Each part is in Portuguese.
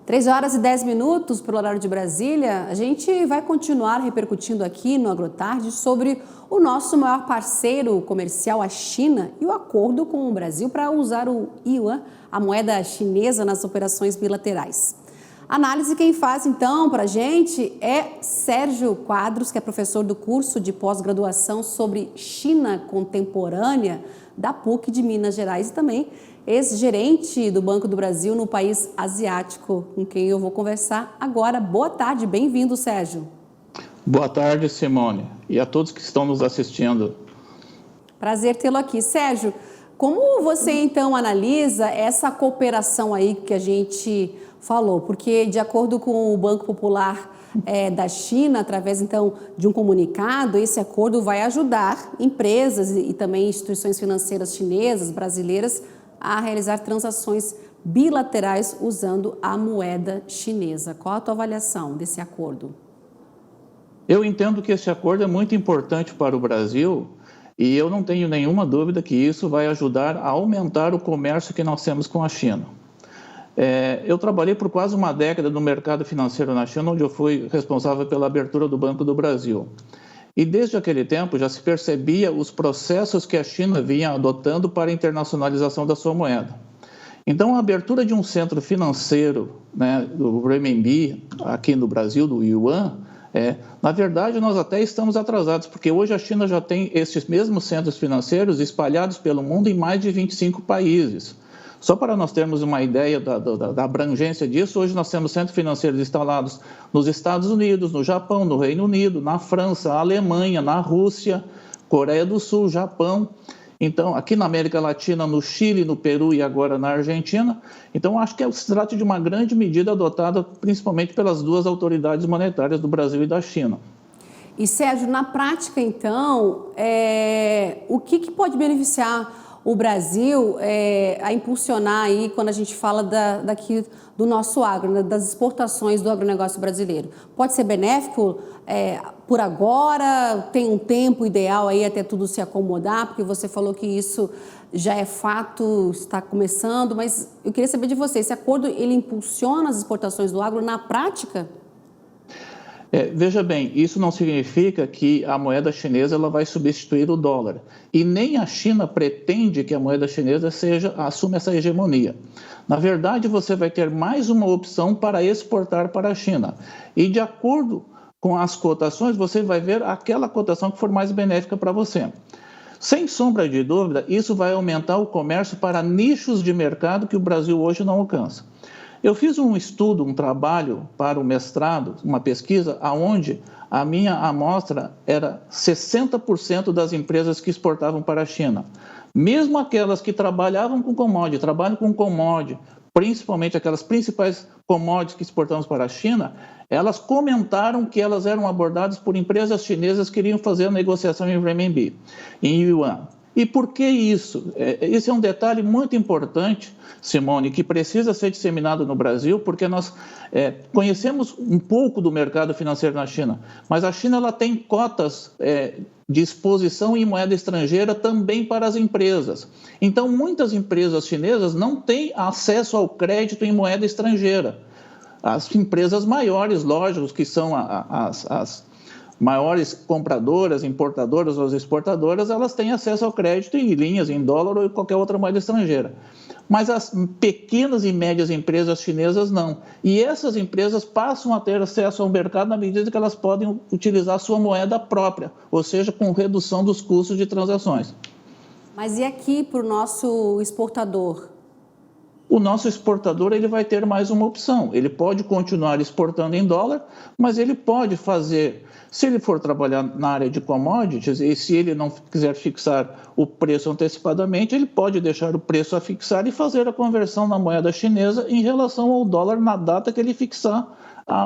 3h10 pelo horário de Brasília. A gente vai continuar repercutindo aqui no AgroTarde sobre o nosso maior parceiro comercial, a China, e o acordo com o Brasil para usar o yuan, a moeda chinesa, nas operações bilaterais. Análise quem faz, então, para a gente é Sérgio Quadros, que é professor do curso de pós-graduação sobre China Contemporânea da PUC de Minas Gerais e também ex-gerente do Banco do Brasil no país asiático, com quem eu vou conversar agora. Boa tarde, bem-vindo, Sérgio. Boa tarde, Simone, e a todos que estão nos assistindo. Prazer tê-lo aqui. Sérgio, como você então analisa essa cooperação aí que a gente falou? Porque, de acordo com o Banco Popular da China, através então de um comunicado, esse acordo vai ajudar empresas e também instituições financeiras chinesas, brasileiras, a realizar transações bilaterais usando a moeda chinesa. Qual a tua avaliação desse acordo? Eu entendo que esse acordo é muito importante para o Brasil e eu não tenho nenhuma dúvida que isso vai ajudar a aumentar o comércio que nós temos com a China. Eu trabalhei por quase uma década no mercado financeiro na China, onde eu fui responsável pela abertura do Banco do Brasil. E desde aquele tempo já se percebia os processos que a China vinha adotando para a internacionalização da sua moeda. Então, a abertura de um centro financeiro, do renminbi aqui no Brasil, do yuan, na verdade, nós até estamos atrasados, porque hoje a China já tem esses mesmos centros financeiros espalhados pelo mundo em mais de 25 países. Só para nós termos uma ideia da abrangência disso, hoje nós temos centros financeiros instalados nos Estados Unidos, no Japão, no Reino Unido, na França, Alemanha, na Rússia, Coreia do Sul, Japão. Então, aqui na América Latina, no Chile, no Peru e agora na Argentina. Então, acho que se trata de uma grande medida adotada principalmente pelas duas autoridades monetárias do Brasil e da China. E, Sérgio, na prática, então, o que pode beneficiar o Brasil a impulsionar aí, quando a gente fala daqui do nosso agro, né, das exportações do agronegócio brasileiro? Pode ser benéfico por agora? Tem um tempo ideal aí até tudo se acomodar? Porque você falou que isso já é fato, está começando, mas eu queria saber de você, esse acordo ele impulsiona as exportações do agro na prática? Veja bem, isso não significa que a moeda chinesa ela vai substituir o dólar. E nem a China pretende que a moeda chinesa assuma essa hegemonia. Na verdade, você vai ter mais uma opção para exportar para a China. E de acordo com as cotações, você vai ver aquela cotação que for mais benéfica para você. Sem sombra de dúvida, isso vai aumentar o comércio para nichos de mercado que o Brasil hoje não alcança. Eu fiz um estudo, um trabalho para o mestrado, uma pesquisa, onde a minha amostra era 60% das empresas que exportavam para a China. Mesmo aquelas que trabalham com commodity, principalmente aquelas principais commodities que exportamos para a China, elas comentaram que elas eram abordadas por empresas chinesas que iriam fazer a negociação em renminbi, em yuan. E por que isso? Esse é um detalhe muito importante, Simone, que precisa ser disseminado no Brasil, porque nós conhecemos um pouco do mercado financeiro na China, mas a China ela tem cotas de exposição em moeda estrangeira também para as empresas. Então, muitas empresas chinesas não têm acesso ao crédito em moeda estrangeira. As empresas maiores, lógicos, que são as maiores compradoras, importadoras ou exportadoras, elas têm acesso ao crédito em linhas, em dólar ou em qualquer outra moeda estrangeira. Mas as pequenas e médias empresas chinesas não. E essas empresas passam a ter acesso ao mercado na medida que elas podem utilizar a sua moeda própria, ou seja, com redução dos custos de transações. Mas e aqui para o nosso exportador? O nosso exportador ele vai ter mais uma opção. Ele pode continuar exportando em dólar, mas ele pode fazer, se ele for trabalhar na área de commodities, e se ele não quiser fixar o preço antecipadamente, ele pode deixar o preço a fixar e fazer a conversão na moeda chinesa em relação ao dólar na data que ele fixar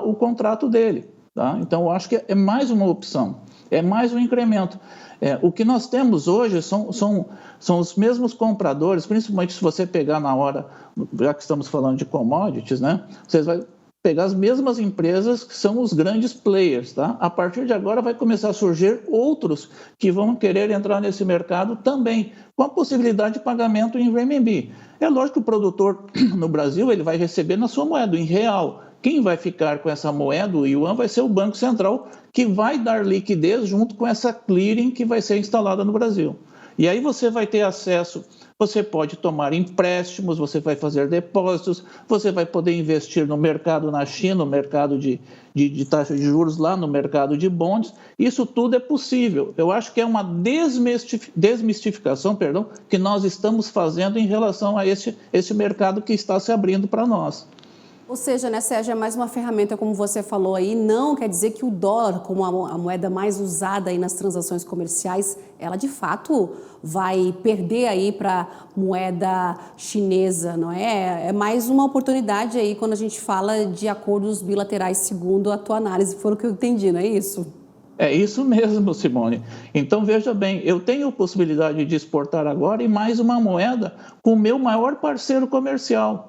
o contrato dele. Tá? Então, eu acho que é mais uma opção, é mais um incremento. O que nós temos hoje são os mesmos compradores, principalmente se você pegar na hora, já que estamos falando de commodities, né? Você vai pegar as mesmas empresas que são os grandes players, tá? A partir de agora vai começar a surgir outros que vão querer entrar nesse mercado também, com a possibilidade de pagamento em renminbi. É lógico que o produtor no Brasil ele vai receber na sua moeda, em real. Quem vai ficar com essa moeda, o yuan, vai ser o Banco Central, que vai dar liquidez junto com essa clearing que vai ser instalada no Brasil. E aí você vai ter acesso, você pode tomar empréstimos, você vai fazer depósitos, você vai poder investir no mercado na China, no mercado de taxa de juros lá, no mercado de bonds. Isso tudo é possível. Eu acho que é uma desmistificação, que nós estamos fazendo em relação a esse mercado que está se abrindo para nós. Ou seja, né, Sérgio, é mais uma ferramenta, como você falou aí, não quer dizer que o dólar, como a moeda mais usada aí nas transações comerciais, ela de fato vai perder aí para moeda chinesa, não é? É mais uma oportunidade aí quando a gente fala de acordos bilaterais, segundo a tua análise, foi o que eu entendi, não é isso? É isso mesmo, Simone. Então, veja bem, eu tenho a possibilidade de exportar agora e mais uma moeda com o meu maior parceiro comercial.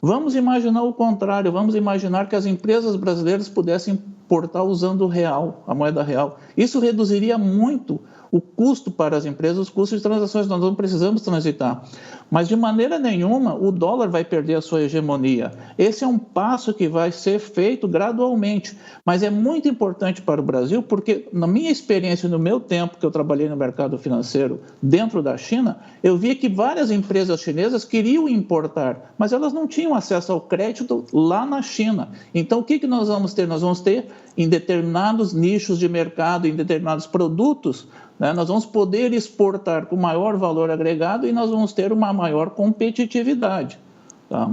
Vamos imaginar o contrário, vamos imaginar que as empresas brasileiras pudessem importar usando o real, a moeda real. Isso reduziria muito o custo para as empresas, os custos de transações, nós não precisamos transitar. Mas de maneira nenhuma o dólar vai perder a sua hegemonia. Esse é um passo que vai ser feito gradualmente, mas é muito importante para o Brasil, porque na minha experiência, no meu tempo que eu trabalhei no mercado financeiro dentro da China, eu via que várias empresas chinesas queriam importar, mas elas não tinham acesso ao crédito lá na China. Então o que nós vamos ter? Nós vamos ter em determinados nichos de mercado, em determinados produtos, né, nós vamos poder exportar com maior valor agregado e nós vamos ter uma maior competitividade. Tá?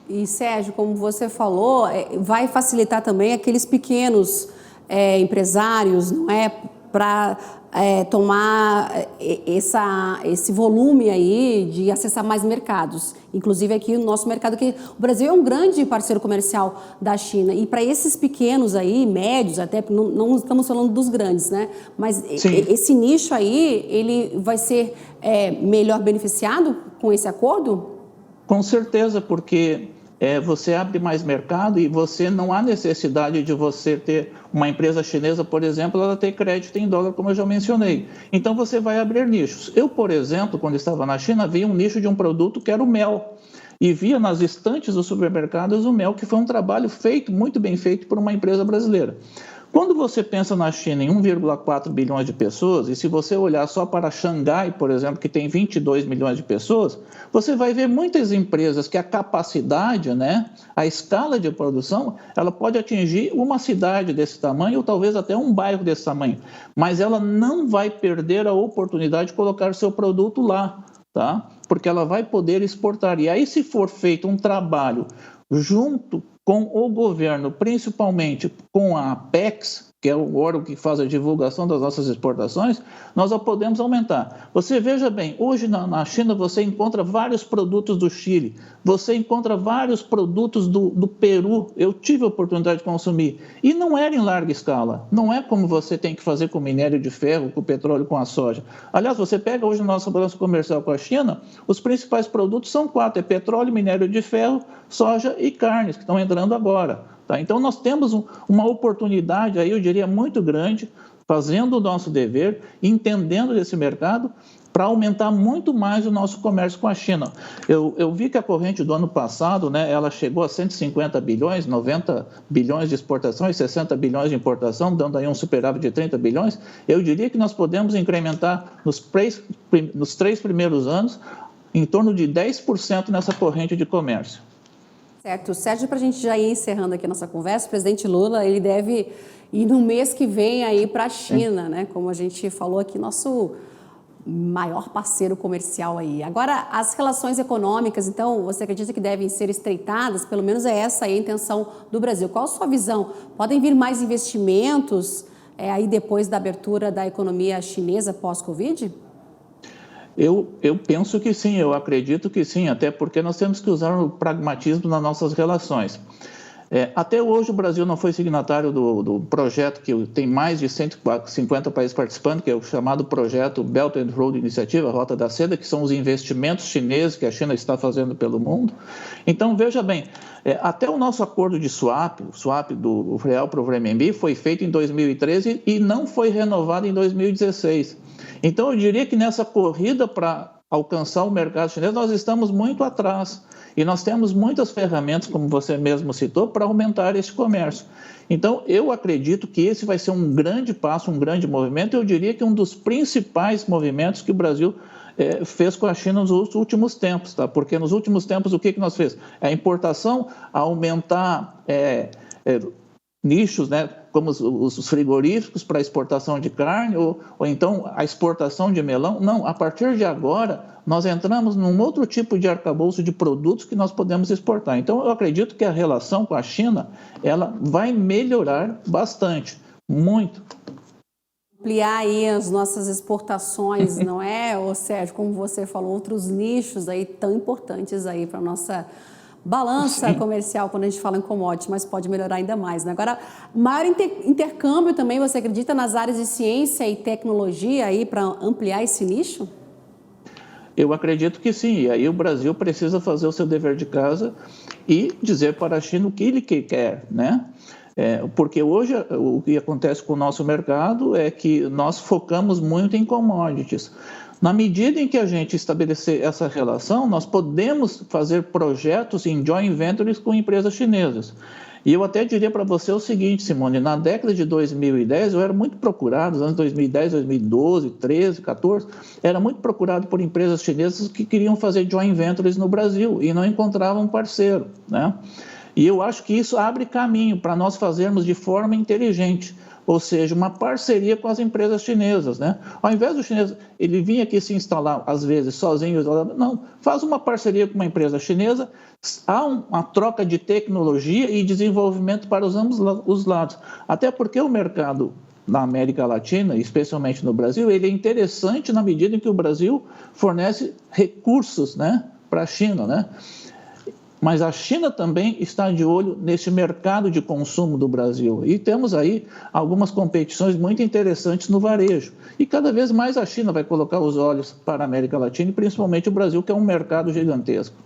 E, Sérgio, como você falou, vai facilitar também aqueles pequenos empresários, não é? Para tomar esse volume aí de acessar mais mercados. Inclusive aqui no nosso mercado, que o Brasil é um grande parceiro comercial da China. E para esses pequenos aí, médios, até não estamos falando dos grandes, né? Mas sim, esse nicho aí, ele vai ser melhor beneficiado com esse acordo? Com certeza, porque você abre mais mercado e você não há necessidade de você ter uma empresa chinesa, por exemplo, ela ter crédito em dólar, como eu já mencionei. Então você vai abrir nichos. Eu, por exemplo, quando estava na China, vi um nicho de um produto que era o mel. E via nas estantes dos supermercados o mel, que foi um trabalho feito, muito bem feito por uma empresa brasileira. Quando você pensa na China em 1,4 bilhões de pessoas, e se você olhar só para Xangai, por exemplo, que tem 22 milhões de pessoas, você vai ver muitas empresas que a capacidade, né, a escala de produção, ela pode atingir uma cidade desse tamanho ou talvez até um bairro desse tamanho, mas ela não vai perder a oportunidade de colocar seu produto lá, tá? Porque ela vai poder exportar. E aí, se for feito um trabalho junto com o governo, principalmente com a Apex, que é o órgão que faz a divulgação das nossas exportações, nós já podemos aumentar. Você veja bem, hoje na China você encontra vários produtos do Chile, você encontra vários produtos do Peru, eu tive a oportunidade de consumir, e não era em larga escala, não é como você tem que fazer com o minério de ferro, com o petróleo, com a soja. Aliás, você pega hoje na nossa balança comercial com a China, os principais produtos são 4, é petróleo, minério de ferro, soja e carnes, que estão entrando agora. Tá? Então, nós temos uma oportunidade, aí eu diria, muito grande, fazendo o nosso dever, entendendo desse mercado, para aumentar muito mais o nosso comércio com a China. Eu vi que a corrente do ano passado, né, ela chegou a 150 bilhões, 90 bilhões de exportação e 60 bilhões de importação, dando aí um superávit de 30 bilhões. Eu diria que nós podemos incrementar nos 3 primeiros anos em torno de 10% nessa corrente de comércio. Certo. Sérgio, para a gente já ir encerrando aqui a nossa conversa, o presidente Lula, ele deve ir no mês que vem aí para a China, né? Como a gente falou aqui, nosso maior parceiro comercial aí. Agora, as relações econômicas, então, você acredita que devem ser estreitadas? Pelo menos é essa aí a intenção do Brasil. Qual a sua visão? Podem vir mais investimentos aí depois da abertura da economia chinesa pós-Covid? Eu penso que sim, eu acredito que sim, até porque nós temos que usar o pragmatismo nas nossas relações. Até hoje o Brasil não foi signatário do projeto que tem mais de 150 países participando, que é o chamado projeto Belt and Road Initiative, a Rota da Seda, que são os investimentos chineses que a China está fazendo pelo mundo. Então, veja bem, até o nosso acordo de swap, o swap do real para o renminbi, foi feito em 2013 e não foi renovado em 2016. Então, eu diria que nessa corrida para alcançar o mercado chinês, nós estamos muito atrás. E nós temos muitas ferramentas, como você mesmo citou, para aumentar esse comércio. Então, eu acredito que esse vai ser um grande passo, um grande movimento. Eu diria que um dos principais movimentos que o Brasil fez com a China nos últimos tempos, tá? Porque nos últimos tempos, o que nós fez? A importação, aumentar nichos, né, como os frigoríficos para exportação de carne, ou então a exportação de melão. Não, a partir de agora, nós entramos num outro tipo de arcabouço de produtos que nós podemos exportar. Então, eu acredito que a relação com a China, ela vai melhorar bastante, muito. Ampliar aí as nossas exportações, não é, ô Sérgio, como você falou, outros nichos aí tão importantes aí para a nossa balança comercial quando a gente fala em commodities, mas pode melhorar ainda mais, né? Agora, maior intercâmbio também, você acredita nas áreas de ciência e tecnologia aí para ampliar esse nicho? Eu acredito que sim, e aí o Brasil precisa fazer o seu dever de casa e dizer para a China o que ele quer, né? Porque hoje o que acontece com o nosso mercado é que nós focamos muito em commodities. Na medida em que a gente estabelecer essa relação, nós podemos fazer projetos em joint ventures com empresas chinesas. E eu até diria para você o seguinte, Simone, na década de 2010 eu era muito procurado, nos anos 2010, 2012, 13, 14, era muito procurado por empresas chinesas que queriam fazer joint ventures no Brasil e não encontravam um parceiro, né? E eu acho que isso abre caminho para nós fazermos de forma inteligente, ou seja, uma parceria com as empresas chinesas, né? Ao invés do chinês, ele vir aqui se instalar, às vezes, sozinho, não, faz uma parceria com uma empresa chinesa, há uma troca de tecnologia e desenvolvimento para ambos os lados. Até porque o mercado na América Latina, especialmente no Brasil, ele é interessante na medida em que o Brasil fornece recursos, né, para a China, né? Mas a China também está de olho nesse mercado de consumo do Brasil. E temos aí algumas competições muito interessantes no varejo. E cada vez mais a China vai colocar os olhos para a América Latina e principalmente o Brasil, que é um mercado gigantesco.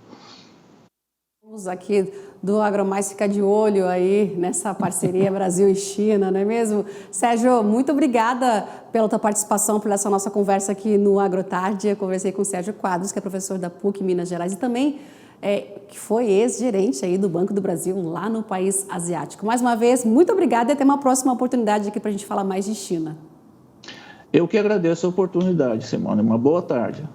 Vamos aqui do AgroMais ficar de olho aí nessa parceria Brasil e China, não é mesmo? Sérgio, muito obrigada pela tua participação, por essa nossa conversa aqui no AgroTarde. Eu conversei com o Sérgio Quadros, que é professor da PUC Minas Gerais e também que foi ex-gerente aí do Banco do Brasil lá no país asiático. Mais uma vez, muito obrigada e até uma próxima oportunidade aqui para a gente falar mais de China. Eu que agradeço a oportunidade, Simone. Uma boa tarde.